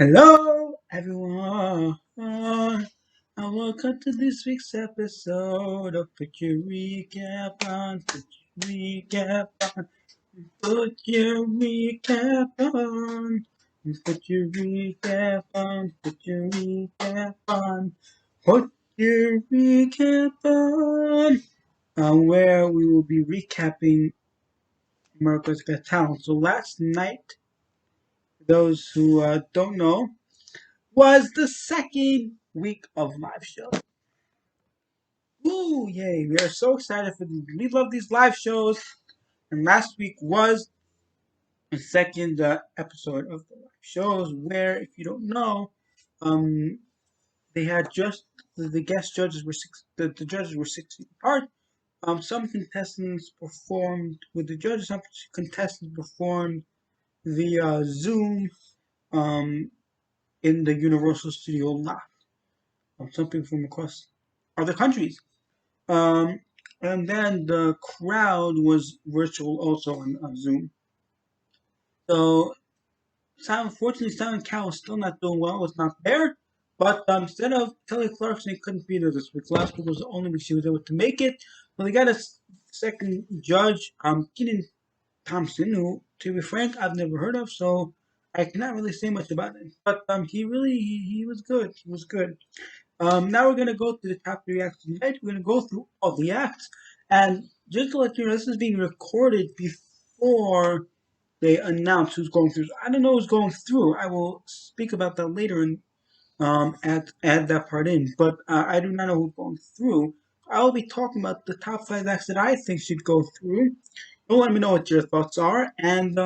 Hello, everyone, and welcome to this week's episode of Put Your Recap On, Put Your Recap On, Put Your Recap On, Put Your Recap On, Put Your Recap On, Put Your Recap On, where we will be recapping America's Got Talent. So last night, those who don't know, was the second week of live shows. Woo! Yay! We are so excited for these. We love these live shows. And last week was the second episode of the live shows, where, if you don't know, um, they had just the guest judges were the judges were 6 feet apart. Some contestants performed with the judges. Some contestants performed via Zoom in the Universal Studio Live. Some people from across other countries. Um, and then the crowd was virtual also on Zoom. So, unfortunately, Simon Cowell was still not doing well, was not there. But instead of Kelly Clarkson, he couldn't be there this week. Last week was the only week she was able to make it. Well, they got a second judge, Keenan Thompson, who, to be frank, I've never heard of, so I cannot really say much about him. But he was good. He was good. Now we're gonna go through the top three acts tonight. We're gonna go through all the acts, and just to let you know, this is being recorded before they announce who's going through. So I don't know who's going through. I will speak about that later and add that part in. But I do not know who's going through. I will be talking about the top five acts that I think should go through. You'll let me know what your thoughts are, and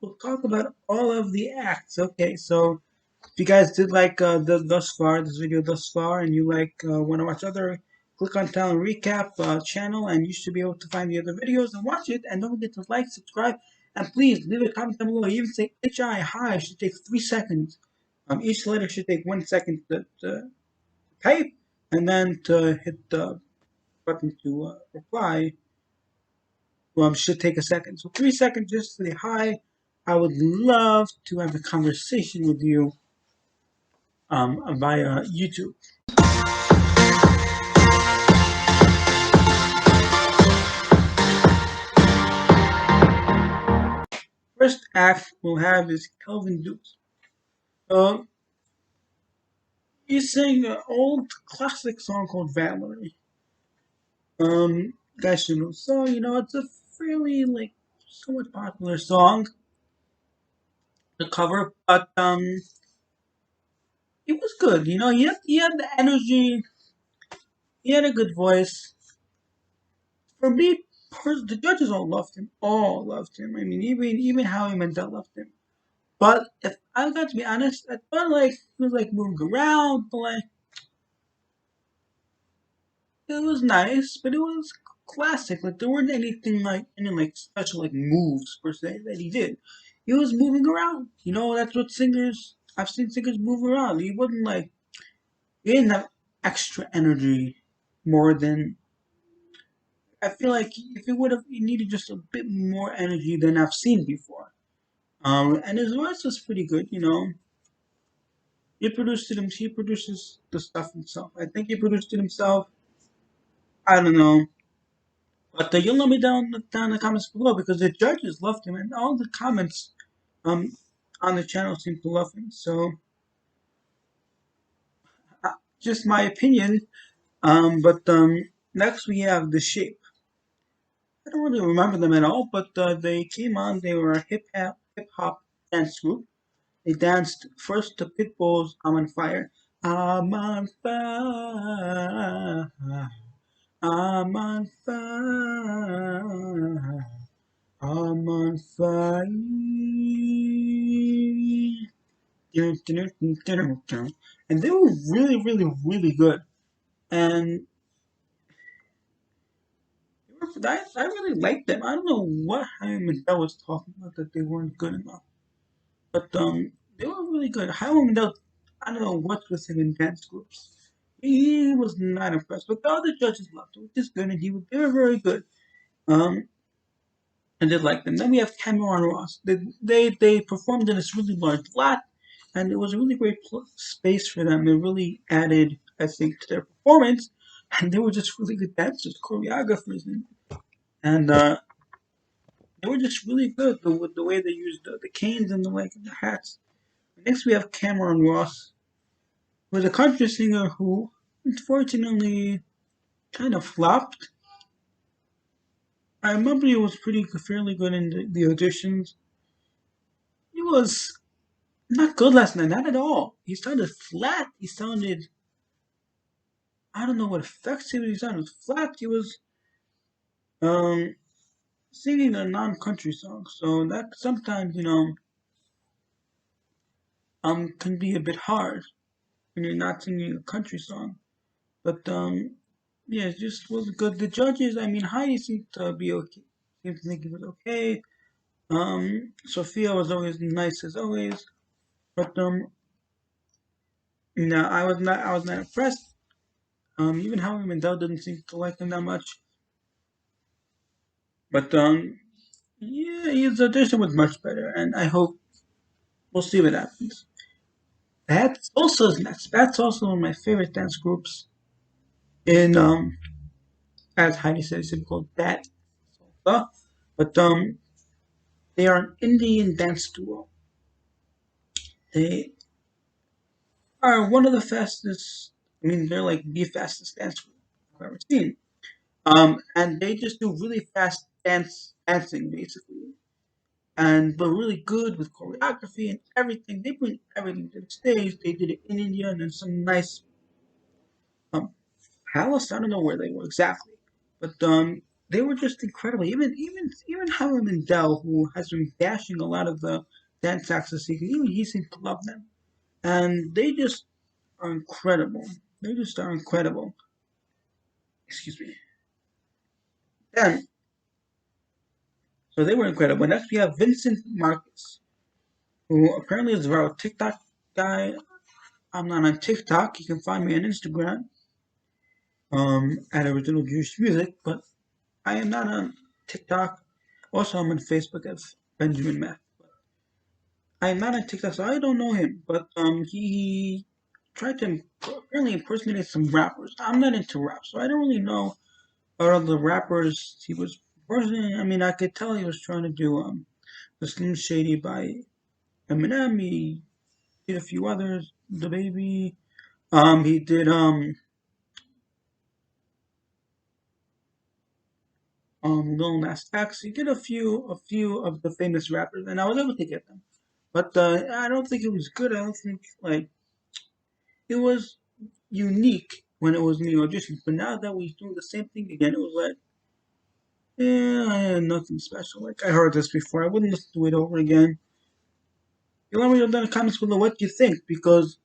we'll talk about all of the acts. Okay, so if you guys did like this video thus far, and you want to watch other, click on Talent Recap channel, and you should be able to find the other videos and watch it. And don't forget to like, subscribe, and please leave a comment down below. Even say hi should take 3 seconds. Each letter should take 1 second to type, and then to hit the button to reply. Should take a second. So 3 seconds just to say hi. I would love to have a conversation with you via YouTube. First act we'll have is Kelvin Dukes. Um, he sang an old classic song called Valerie. Guys should know the song. It's a fairly somewhat popular song to cover, but it was good. He had the energy. He had a good voice. For me, the judges all loved him. All loved him. I mean, even Howie Mandel loved him. But if I got to be honest, I thought he was moving around, but it was nice, but it was classic. There weren't any special moves per se that he did. He was moving around. That's what singers I've seen singers move around. He wasn't he didn't have extra energy more than I feel like if he needed just a bit more energy than I've seen before. And his voice was pretty good. He produces the stuff himself. I think he produced it himself. I don't know. But you'll let me down in the comments below because the judges loved him and all the comments um on the channel seem to love him. So just my opinion. But next we have the Shape. I don't really remember them at all, but they came on. They were a hip hop dance group. They danced first to Pitbull's "I'm on Fire." I'm on fire. I'm on fire. I'm on fire. And they were really, really, really good. And I really liked them. I don't know what Hyman Mandel was talking about that they weren't good enough. But they were really good. Hyman Mandel, I don't know what's with him in dance groups. He was not impressed. But the other judges loved him, which is good, and they were very good. Um, and did like them. Then we have Cameron Ross. They performed in this really large lot. and it was a really great space for them. It really added, I think, to their performance, and they were just really good dancers, choreographers, and they were just really good with the way they used the canes and the hats. Next, we have Cameron Ross, who was a country singer who, unfortunately, kind of flopped. I remember he was pretty fairly good in the auditions. He was not good last night, not at all. He sounded flat. He sounded, I don't know what effects he was. He sounded flat. He was um singing a non-country song, so that sometimes can be a bit hard when you're not singing a country song. But yeah, it just wasn't good. The judges, I mean, Heidi seemed to be okay. Seemed to think it was okay. Sophia was always nice as always, but no, I was not impressed. Even Howie Mandel didn't seem to like him that much. But yeah, his audition was much better, and I hope we'll see what happens. That's also one of my favorite dance groups. In as Heidi said, it's called that salsa, but they are an Indian dance duo. They are one of the fastest. I mean, they're like the fastest dance group I've ever seen. And they just do really fast dancing basically, and they're really good with choreography and everything. They bring everything to the stage. They did it in India and in some nice um, palace. I don't know where they were exactly, but they were just incredible. Even Howard Mandel, who has been bashing a lot of the dance acts this season, even he seemed to love them, and they just are incredible. They just are incredible. Excuse me. Then, so they were incredible. Next, we have Vincent Marcus, who apparently is a viral TikTok guy. I'm not on TikTok. You can find me on Instagram at Original Jewish Music, but I am not on TikTok. Also, I'm on Facebook as Benjamin Math. I am not on TikTok, so I don't know him. But he tried to apparently impersonate some rappers. I'm not into rap, so I don't really know what other rappers he was impersonating. I mean, I could tell he was trying to do the Slim Shady by Eminem. He did a few others. The Baby. He did Lil Nas X. He did a few of the famous rappers, and I was able to get them. But I don't think it was good. I don't think like it was unique when it was me audition. But now that we're doing the same thing again, it was like, yeah, nothing special. Like I heard this before. I wouldn't listen to it over again. You let me know in the comments below what you think because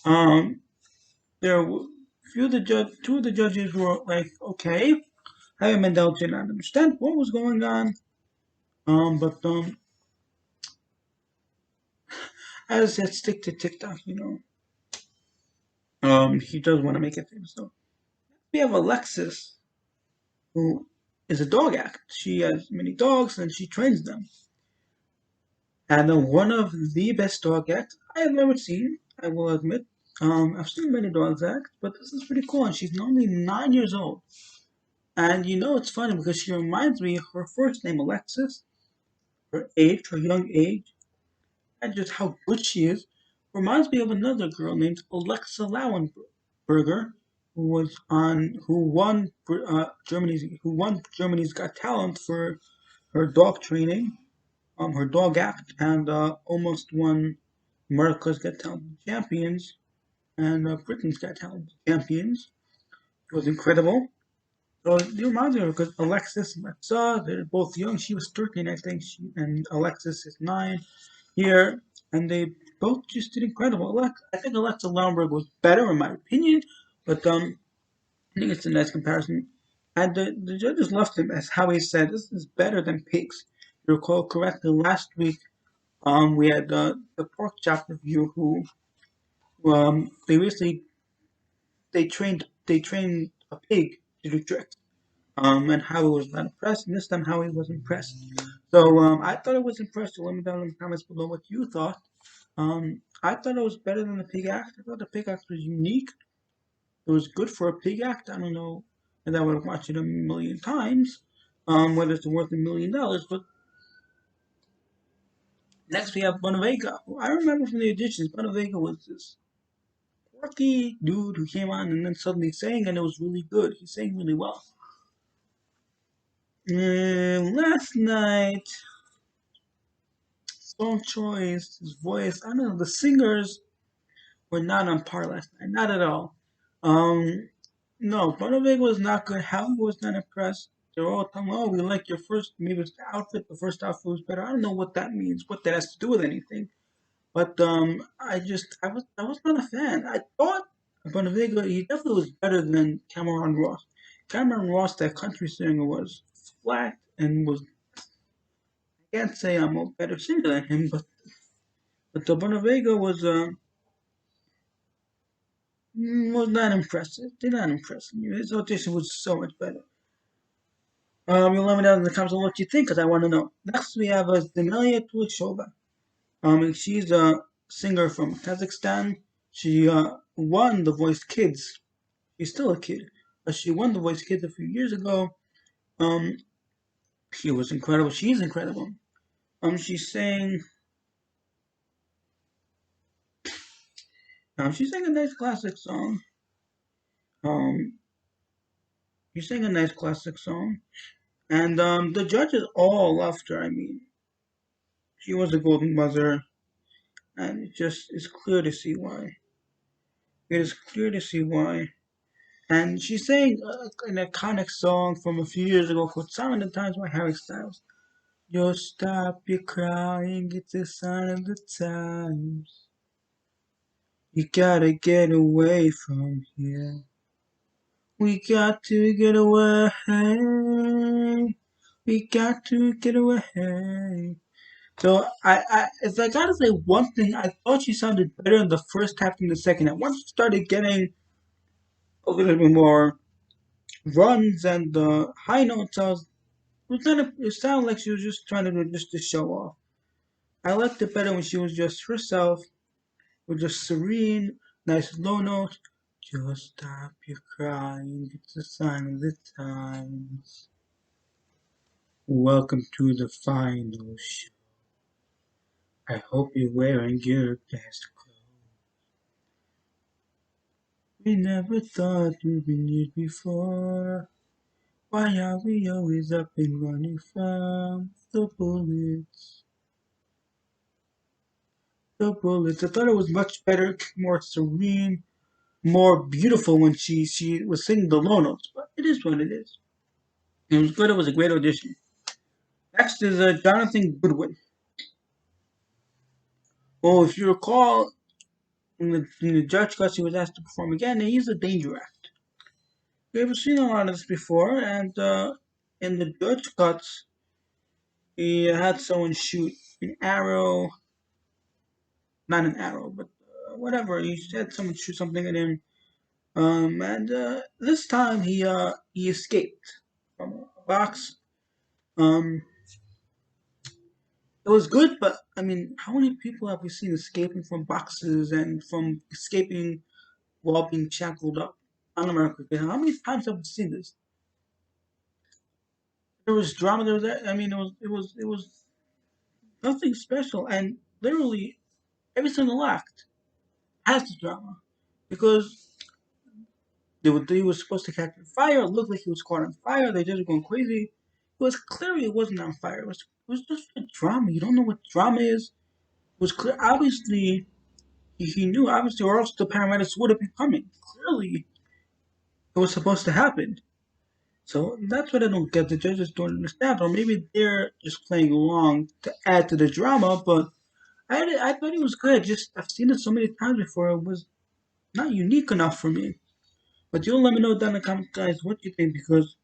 um there were two of the judges were like, okay, Harry Mendel did not understand what was going on. But as I said, stick to TikTok. He does want to make it famous. So we have Alexis, who is a dog act. She has many dogs and she trains them. And one of the best dog acts I have ever seen, I will admit. I've seen many dogs act, but this is pretty cool. And she's only 9 years old. And it's funny because she reminds me of her first name, Alexis, her age, her young age, and just how good she is. Reminds me of another girl named Alexa Lauenberger, who won Germany's Got Talent for her dog training, her dog act, and almost won America's Got Talent champions and Britain's Got Talent champions. It was incredible. So it reminds me of her because Alexis and Alexa, they're both young. She was 13, I think, and Alexis is 9 here, and they both just did incredible. I think Alexa Lowenberg was better in my opinion, but I think it's a nice comparison. And the judges loved him, as Howie said, this is better than pigs. If you recall correctly, last week we had the pork chop review who they basically they trained a pig to do tricks. And Howie was not impressed, and this time Howie was impressed. So I thought it was impressive. Let me know in the comments below what you thought. I thought it was better than the pig act. I thought the pig act was unique. It was good for a pig act. I don't know if I would watch it a million times, whether it's worth $1 million. But next we have Bonavega. I remember from the auditions, Bonavega was this quirky dude who came on and then suddenly sang, and it was really good. He sang really well. Last night, song choice, his voice, I don't know, the singers were not on par last night. Not at all. Um, no, Bonavega was not good. Howie was not impressed. They were all telling, "Oh, we like your first, maybe it's the outfit. The first outfit was better." I don't know what that means, what that has to do with anything. But I was not a fan. I thought Bonavega, he definitely was better than Cameron Ross. Cameron Ross, that country singer, was flat and was. I can't say I'm a better singer than him, but the Bonavega was not impressive. Did not impress me. His audition was so much better. You'll let me know in the comments what you think, because I want to know. Next, we have Zemelia Tulishova. And she's a singer from Kazakhstan. She won The Voice Kids. She's still a kid, but she won The Voice Kids a few years ago. Um, she was incredible. She's incredible. She sang. She sang a nice classic song. Um, she sang a nice classic song, and the judges all loved her. I mean, she was a golden buzzer, and it just is clear to see why. It is clear to see why. And she sang an iconic song from a few years ago called "Sign of the Times" by Harry Styles. Just stop your crying, it's a sign of the times. You gotta get away from here. We got to get away. We got to get away. So if I gotta say one thing, I thought she sounded better in the first half than the second half. Once she started getting a little bit more runs and high notes, it sounded like she was just trying to just to show off. I liked it better when she was just herself, with just serene, nice low notes. Just stop your crying, it's a sign of the times. Welcome to the final show. I hope you're wearing your best clothes. We never thought we'd been here before. Why are we always up and running from the bullets? The bullets. I thought it was much better, more serene, more beautiful when she was singing the low notes. But it is what it is. It was good. It was a great audition. Next is Jonathan Goodwin. Well, if you recall, in the judge cuts, he was asked to perform again, and he's a danger act. We've seen a lot of this before, and in the judge cuts, he had someone shoot an arrow, not an arrow, but whatever. He had someone shoot something at him, and this time he escaped from a box. Um, it was good, but I mean, how many people have we seen escaping from boxes and from escaping while being shackled up on America? How many times have we seen this? There was drama. There was I mean, it was nothing special, and literally every single act has the drama because he was supposed to catch on fire. It looked like he was caught on fire. They just going crazy. It was clearly it wasn't on fire. It was just a drama. You don't know what drama is. It was clear. Obviously, he knew. Obviously, or else the paramedics would have been coming. Clearly, it was supposed to happen. So that's what I don't get. The judges don't understand, or maybe they're just playing along to add to the drama. But I thought it was good. Just I've seen it so many times before. It was not unique enough for me. But you'll let me know down in the comments, guys, what you think, because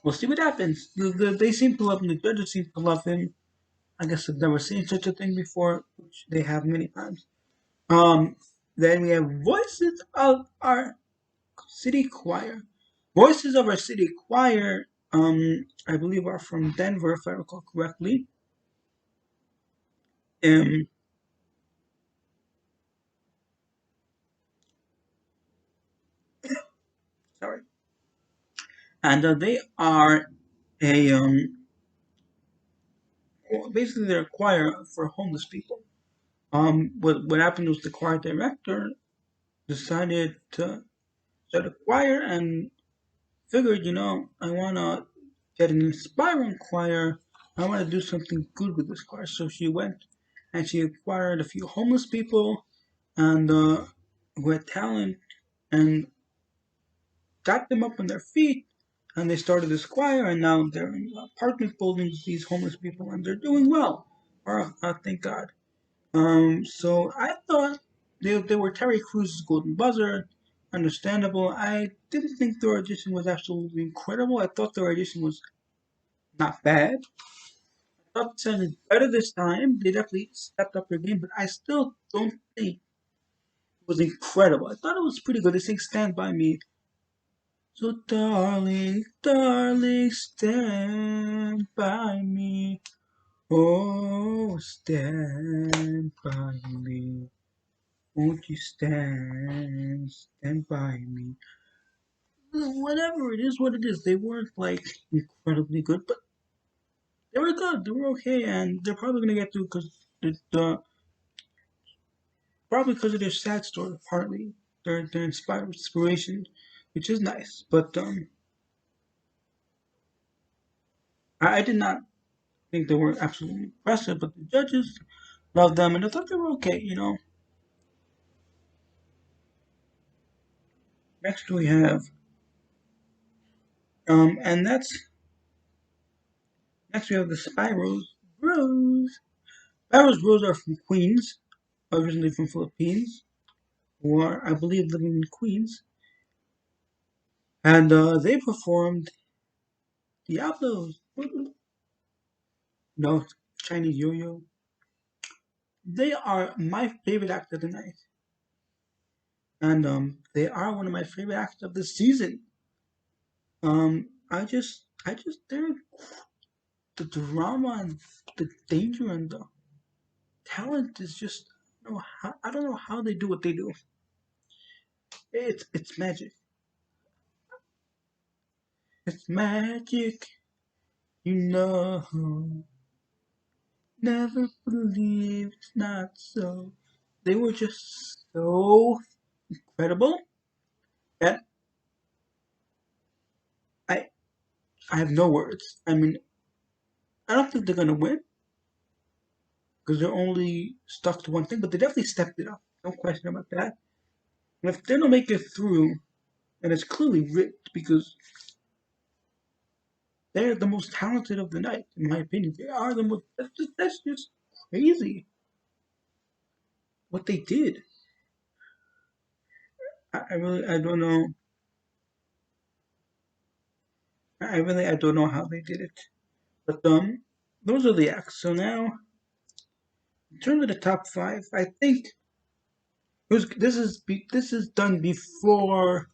we'll see what happens. They seem to love him. The judges seem to love him. I guess I've never seen such a thing before, which they have many times. Um, then we have Voices of Our City Choir. Voices of Our City Choir. I believe are from Denver, if I recall correctly. Um, sorry, and they are a well, basically they're a choir for homeless people. What happened was the choir director decided to start a choir and figured, I want to get an inspiring choir. I want to do something good with this choir. So she went and she acquired a few homeless people and who had talent and got them up on their feet. And they started this choir, and now they're in apartment buildings, these homeless people, and they're doing well. Thank God. So I thought they were Terry Cruz's Golden Buzzer. Understandable. I didn't think their audition was absolutely incredible. I thought their audition was not bad. I thought it sounded better this time. They definitely stepped up their game, but I still don't think it was incredible. I thought it was pretty good. They sing "Stand by Me." So, darling, darling, stand by me. Oh, stand by me. Won't you stand by me? Whatever it is, what it is. They weren't like incredibly good, but they were good. They were okay, and they're probably gonna get through because probably because of their sad story. Partly, their inspiration, which is nice. But I did not think they were absolutely impressive, but the judges loved them, and I thought they were okay. Next we have and that's next we have the Spyros Bros. Spyros Bros are from Queens, originally from Philippines, who are I believe living in Queens, and they performed Diablos. No, Chinese Yo-Yo. They are my favorite act of the night, and they are one of my favorite acts of the season. They're the drama and the danger and the talent is just I don't know how they do what they do. It's magic. It's magic. You know, never believe it's not so. They were just so incredible that I I have no words. I mean, I don't think they're gonna win because they're only stuck to one thing, but they definitely stepped it up. No question about that. And if they don't make it through, and it's clearly rigged because they're the most talented of the night, in my opinion. They are the most. That's just crazy what they did. I really I don't know. I don't know how they did it. But those are the acts. So now in terms of the top five, I think this is done before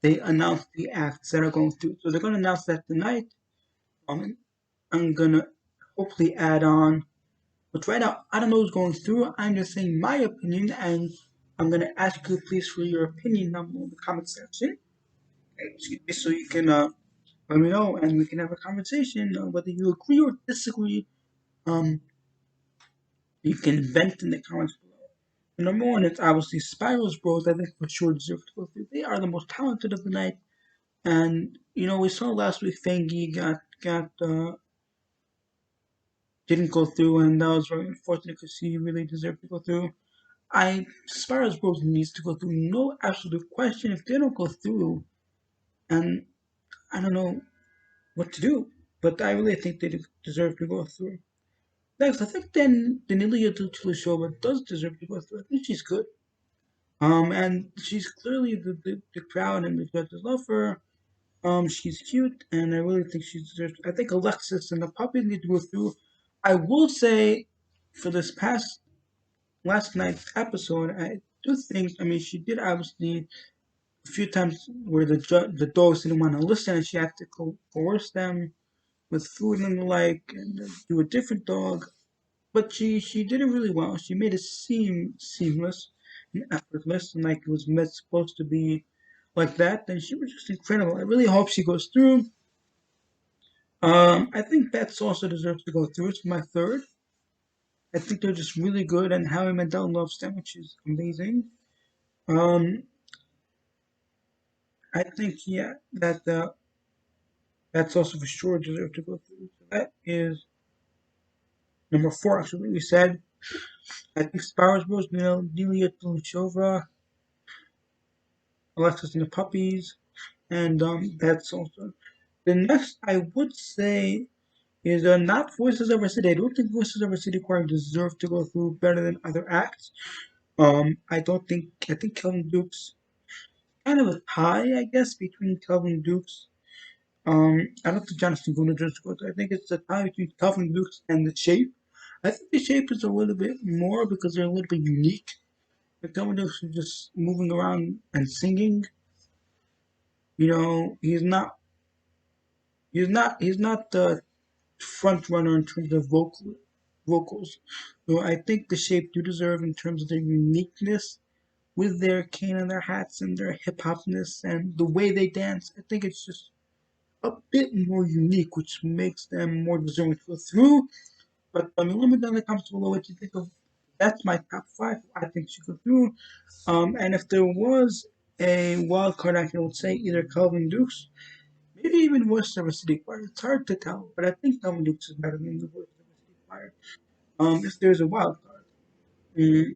they announce the acts that are going through. So they're going to announce that tonight. Um, I'm gonna hopefully add on. But right now, I don't know who's going through. I'm just saying my opinion, and I'm gonna ask you please for your opinion down below in the comment section. Excuse me, so you can let me know, and we can have a conversation whether you agree or disagree. Um, you can vent in the comments below. And number one, it's obviously Spirals Bros. I think for sure deserve to go through. They are the most talented of the night, and we saw last week Fengi got didn't go through, and that was very unfortunate because he really deserved to go through. Spirals Bros needs to go through, no absolute question. If they don't go through, and I don't know what to do, but I really think they deserve to go through. Next, I think then Danilia Tulashova does deserve to go through. I think she's good. And she's clearly the crowd and the judges love her. She's cute, and I really think she deserves. I think Alexis and the puppies need to go through. I will say, for this past last night's episode, I do think. I mean, she did obviously a few times where the dogs didn't want to listen, and she had to coerce them with food and the like, and do a different dog. But she did it really well. She made it seem seamless and effortless, and like it was meant supposed to be like that. And she was just incredible. I really hope she goes through. I think Bets also deserves to go through. It's my third. I think they're just really good, and How I Met Down Love Sandwich is amazing. Um, I think yeah that that's also for sure deserves to go through. So that is number four. Actually, we said I think Sparrows Bros, Delia Tulishova, Alexis and the Puppies, and that's also the next. I would say is not Voices of Our City. I don't think Voices of Our City Choir deserve to go through better than other acts. I don't think. I think Kelvin Duke's kind of a tie, I guess, between Kelvin Duke's. I don't think Jonathan Bruno deserves to go through. I think it's a tie between Kelvin Duke's and the Shape. I think the Shape is a little bit more because they're a little bit unique. The Kelvin Dukes is just moving around and singing. He's not the front runner in terms of vocals. So I think the Shape do deserve in terms of their uniqueness with their cane and their hats and their hip hopness and the way they dance. I think it's just a bit more unique, which makes them more deserving to go through. But let me know in the comments below what you think of. That's my top five. I think should go through. And if there was a wild card, I would say either Calvin Dukes, maybe even Voice of a City Choir. It's hard to tell, but I think Calvin Dukes is better than the Voice of a City Choir. If there's a wild card.